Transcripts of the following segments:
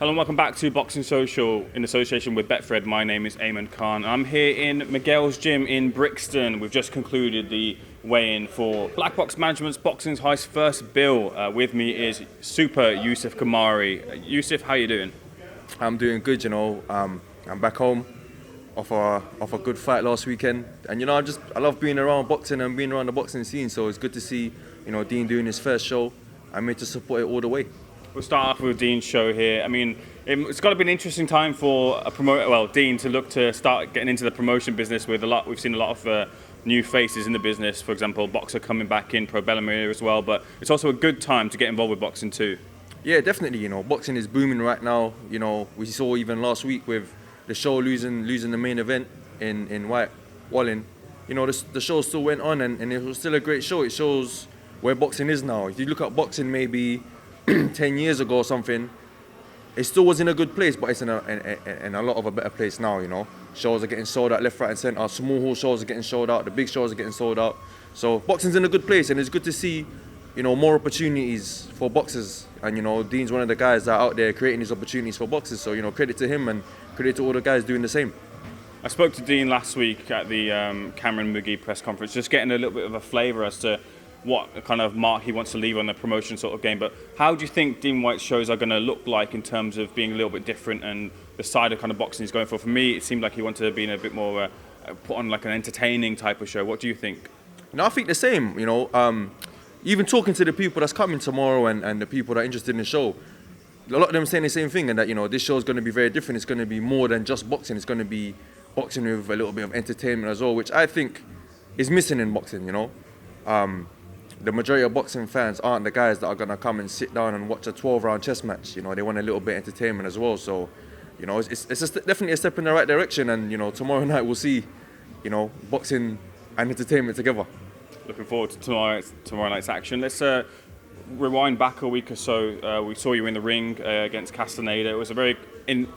Hello and welcome back to Boxing Social in association with Betfred. My name is Ayman Khan. I'm here in Miguel's gym in Brixton. We've just concluded the weigh-in for Black Box Management's Boxing's Heist first bill. With me is Super Youssef Khoumari. Youssef, how you doing? I'm doing good, I'm back home off a good fight last weekend, and I love being around boxing and being around the boxing scene. So it's good to see Dean doing his first show. I'm here to support it all the way. We'll start off with Dean's show here. I mean, it's got to be an interesting time for a promoter, well, Dean, to look to start getting into the promotion business with a lot. We've seen a lot of new faces in the business. For example, Boxer coming back in, Pro Bellum here as well. But it's also a good time to get involved with boxing too. Yeah, definitely. Boxing is booming right now. We saw even last week with the show losing the main event in White Walling. The show still went on, and it was still a great show. It shows where boxing is now. If you look at boxing maybe 10 years ago or something, it still was in a good place, but it's in a lot of a better place now. Shows are getting sold out left, right and centre. Small hall shows are getting sold out. The big shows are getting sold out. So boxing's in a good place, and it's good to see more opportunities for boxers. And Dean's one of the guys that are out there creating these opportunities for boxers. So credit to him and credit to all the guys doing the same. I spoke to Dean last week at the Cameron McGee press conference, just getting a little bit of a flavour as to what kind of mark he wants to leave on the promotion sort of game. But how do you think Dillian Whyte's shows are going to look like in terms of being a little bit different and the side of kind of boxing he's going for? For me, it seemed like he wanted to be in a bit more put on like an entertaining type of show. What do you think? I think the same. Even talking to the people that's coming tomorrow and the people that are interested in the show, a lot of them saying the same thing, and that this show is going to be very different. It's going to be more than just boxing. It's going to be boxing with a little bit of entertainment as well, which I think is missing in boxing. The majority of boxing fans aren't the guys that are going to come and sit down and watch a 12-round chess match. They want a little bit of entertainment as well. So, it's definitely a step in the right direction. And, tomorrow night we'll see, boxing and entertainment together. Looking forward to tomorrow night's action. Let's rewind back a week or so. We saw you in the ring against Castaneda. It was a very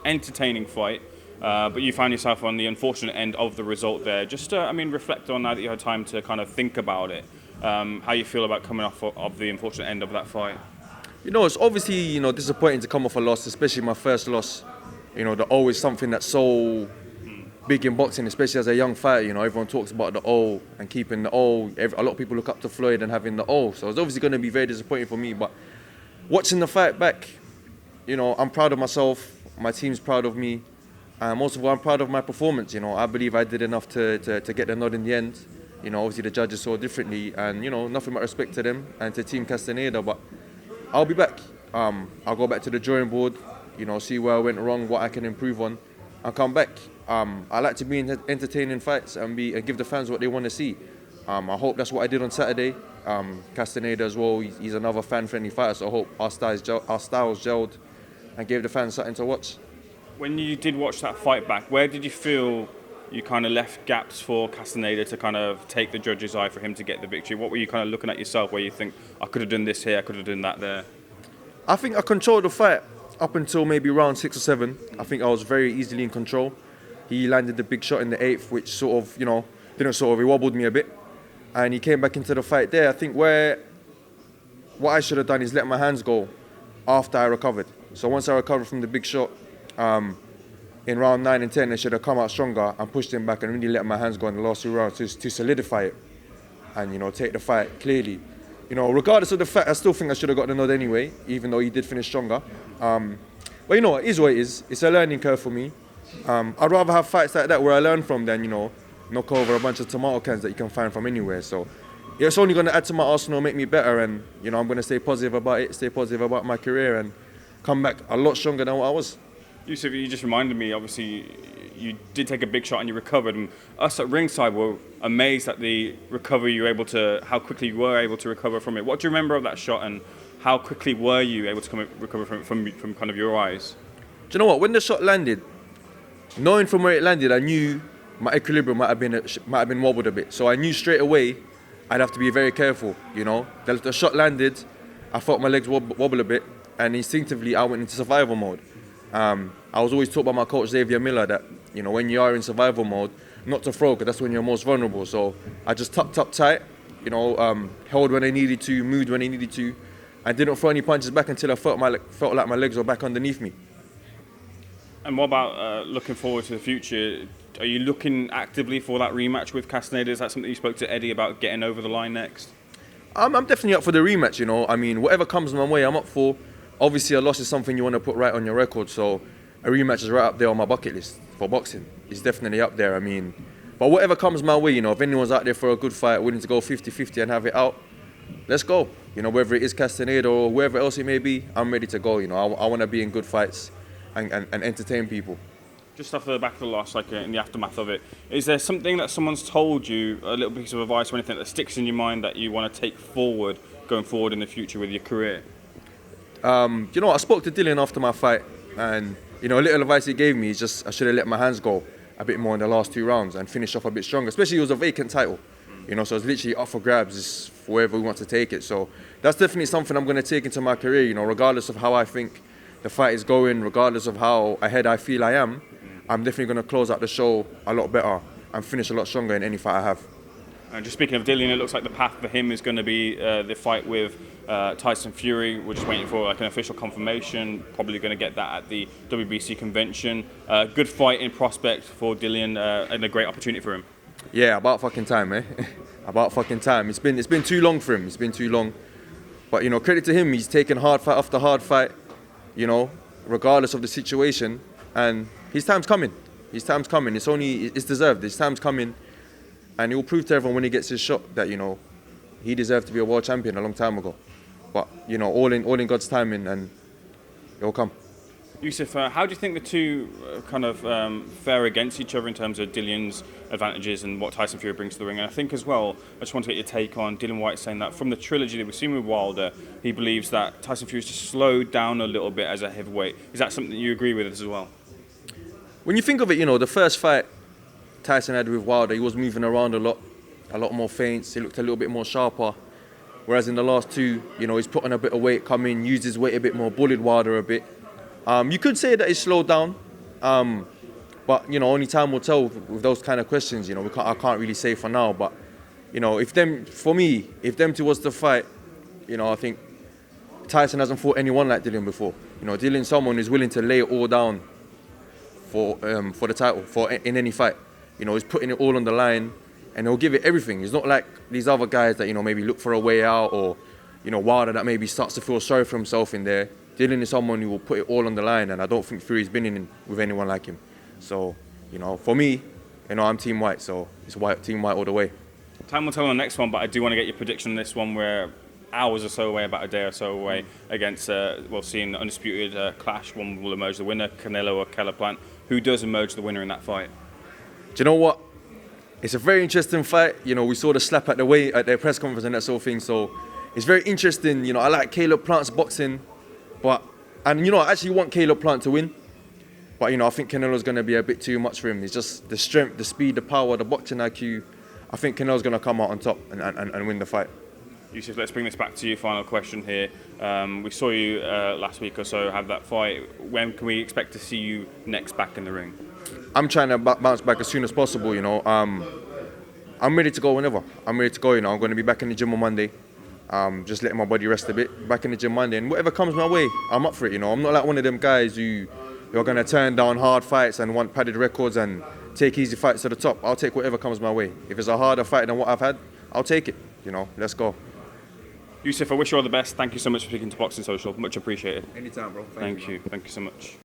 entertaining fight. But you found yourself on the unfortunate end of the result there. Just, reflect on now that you had time to kind of think about it. How you feel about coming off of the unfortunate end of that fight? It's obviously, disappointing to come off a loss, especially my first loss. The O is something that's so big in boxing, especially as a young fighter. Everyone talks about the O and keeping the O. A lot of people look up to Floyd and having the O. So it's obviously going to be very disappointing for me. But watching the fight back, I'm proud of myself. My team's proud of me. And most of all, I'm proud of my performance. I believe I did enough to get the nod in the end. Obviously the judges saw differently, and nothing but respect to them and to Team Castaneda. But I'll be back. I'll go back to the drawing board. See where I went wrong, what I can improve on, and come back. I like to be in entertaining fights and give the fans what they want to see. I hope that's what I did on Saturday. Castaneda as well. He's another fan-friendly fighter, so I hope our styles gelled and gave the fans something to watch. When you did watch that fight back, where did you feel you kind of left gaps for Castaneda to kind of take the judge's eye for him to get the victory? What were you kind of looking at yourself where you think, I could have done this here, I could have done that there? I think I controlled the fight up until maybe round 6 or 7. I think I was very easily in control. He landed the big shot in the 8th, which sort of, he wobbled me a bit. And he came back into the fight there. I think what I should have done is let my hands go after I recovered. So once I recovered from the big shot, in round 9 and 10, I should have come out stronger and pushed him back and really let my hands go in the last 2 rounds to solidify it and, take the fight clearly. Regardless of the fact, I still think I should have got the nod anyway, even though he did finish stronger. But it is what it is. It's a learning curve for me. I'd rather have fights like that where I learn from than, knock over a bunch of tomato cans that you can find from anywhere. So it's only going to add to my arsenal, make me better, and, I'm going to stay positive about it, stay positive about my career, and come back a lot stronger than what I was. Youssef, you just reminded me, obviously, you did take a big shot and you recovered, and us at ringside were amazed at the recovery how quickly you were able to recover from it. What do you remember of that shot, and how quickly were you able to recover from kind of your eyes? Do you know what? When the shot landed, knowing from where it landed, I knew my equilibrium might have been wobbled a bit. So I knew straight away I'd have to be very careful. The shot landed, I felt my legs wobble a bit, and instinctively I went into survival mode. I was always taught by my coach Xavier Miller that when you are in survival mode, not to throw, because that's when you're most vulnerable. So I just tucked up tight, held when I needed to, moved when I needed to, and didn't throw any punches back until I felt like my legs were back underneath me. And what about looking forward to the future? Are you looking actively for that rematch with Castaneda? Is that something you spoke to Eddie about getting over the line next? I'm definitely up for the rematch, you know. I mean, whatever comes my way, I'm up for. Obviously, a loss is something you want to put right on your record, so a rematch is right up there on my bucket list for boxing. It's definitely up there, I mean. But whatever comes my way, you know, if anyone's out there for a good fight, willing to go 50-50 and have it out, let's go. You know, whether it is Castaneda or whoever else it may be, I'm ready to go, you know. I want to be in good fights and entertain people. Just off the back of the loss, like in the aftermath of it, is there something that someone's told you, a little piece of advice or anything that sticks in your mind that you want to take forward, going forward in the future with your career? You know, I spoke to Dillian after my fight, and you know, a little advice he gave me is just I should have let my hands go a bit more in the last 2 rounds and finish off a bit stronger. Especially it was a vacant title, you know, so it's literally up for grabs, it's for whoever wants to take it. So that's definitely something I'm going to take into my career, you know, regardless of how I think the fight is going, regardless of how ahead I feel I am. I'm definitely going to close out the show a lot better and finish a lot stronger in any fight I have. And just speaking of Dillian, it looks like the path for him is going to be the fight with Tyson Fury. We're just waiting for like an official confirmation. Probably going to get that at the WBC convention. Good fight in prospect for Dillian and a great opportunity for him. Yeah, about fucking time, eh? About fucking time. It's been too long for him. It's been too long. But you know, credit to him. He's taken hard fight after hard fight. You know, regardless of the situation, and his time's coming. His time's coming. It's deserved. His time's coming. And he'll prove to everyone when he gets his shot that, you know, he deserved to be a world champion a long time ago. But, you know, all in God's timing, and it'll come. Youssef, how do you think the two kind of fare against each other in terms of Dillian's advantages and what Tyson Fury brings to the ring? And I think as well, I just want to get your take on Dillian Whyte saying that from the trilogy that we've seen with Wilder, he believes that Tyson Fury's just slowed down a little bit as a heavyweight. Is that something you agree with as well? When you think of it, you know, the first fight Tyson had with Wilder, he was moving around a lot more feints. He looked a little bit more sharper. Whereas in the last two, you know, he's put on a bit of weight, come in, used his weight a bit more, bullied Wilder a bit. You could say that he's slowed down, but you know, only time will tell with those kind of questions. You know, I can't really say for now. But you know, if them two was to fight, you know, I think Tyson hasn't fought anyone like Dillian before. You know, Dillian's someone who's willing to lay it all down for the title, in any fight. You know, he's putting it all on the line, and he'll give it everything. He's not like these other guys that, you know, maybe look for a way out, or, you know, Wilder that maybe starts to feel sorry for himself in there. Dillian is someone who will put it all on the line, and I don't think Fury's been in with anyone like him. So, you know, for me, you know, I'm Team White, so it's Team White all the way. Time will tell on the next one, but I do want to get your prediction on this one. We're hours or so away, about a day or so away, against, seeing the undisputed clash. One will emerge the winner, Canelo or Keller Plant. Who does emerge the winner in that fight? Do you know what? It's a very interesting fight. You know, we saw the slap at their press conference and that sort of thing. So it's very interesting. You know, I like Caleb Plant's boxing, and you know, I actually want Caleb Plant to win. But you know, I think Canelo's going to be a bit too much for him. It's just the strength, the speed, the power, the boxing IQ. I think Canelo's going to come out on top and win the fight. Youssef, let's bring this back to you. Final question here. We saw you last week or so have that fight. When can we expect to see you next back in the ring? I'm trying to bounce back as soon as possible, you know. I'm ready to go whenever. I'm ready to go, you know. I'm going to be back in the gym on Monday. Just letting my body rest a bit. Back in the gym Monday. And whatever comes my way, I'm up for it, you know. I'm not like one of them guys who are going to turn down hard fights and want padded records and take easy fights to the top. I'll take whatever comes my way. If it's a harder fight than what I've had, I'll take it, you know. Let's go. Youssef, I wish you all the best. Thank you so much for speaking to Boxing Social. Much appreciated. Anytime, bro. Thank you. Thank you so much.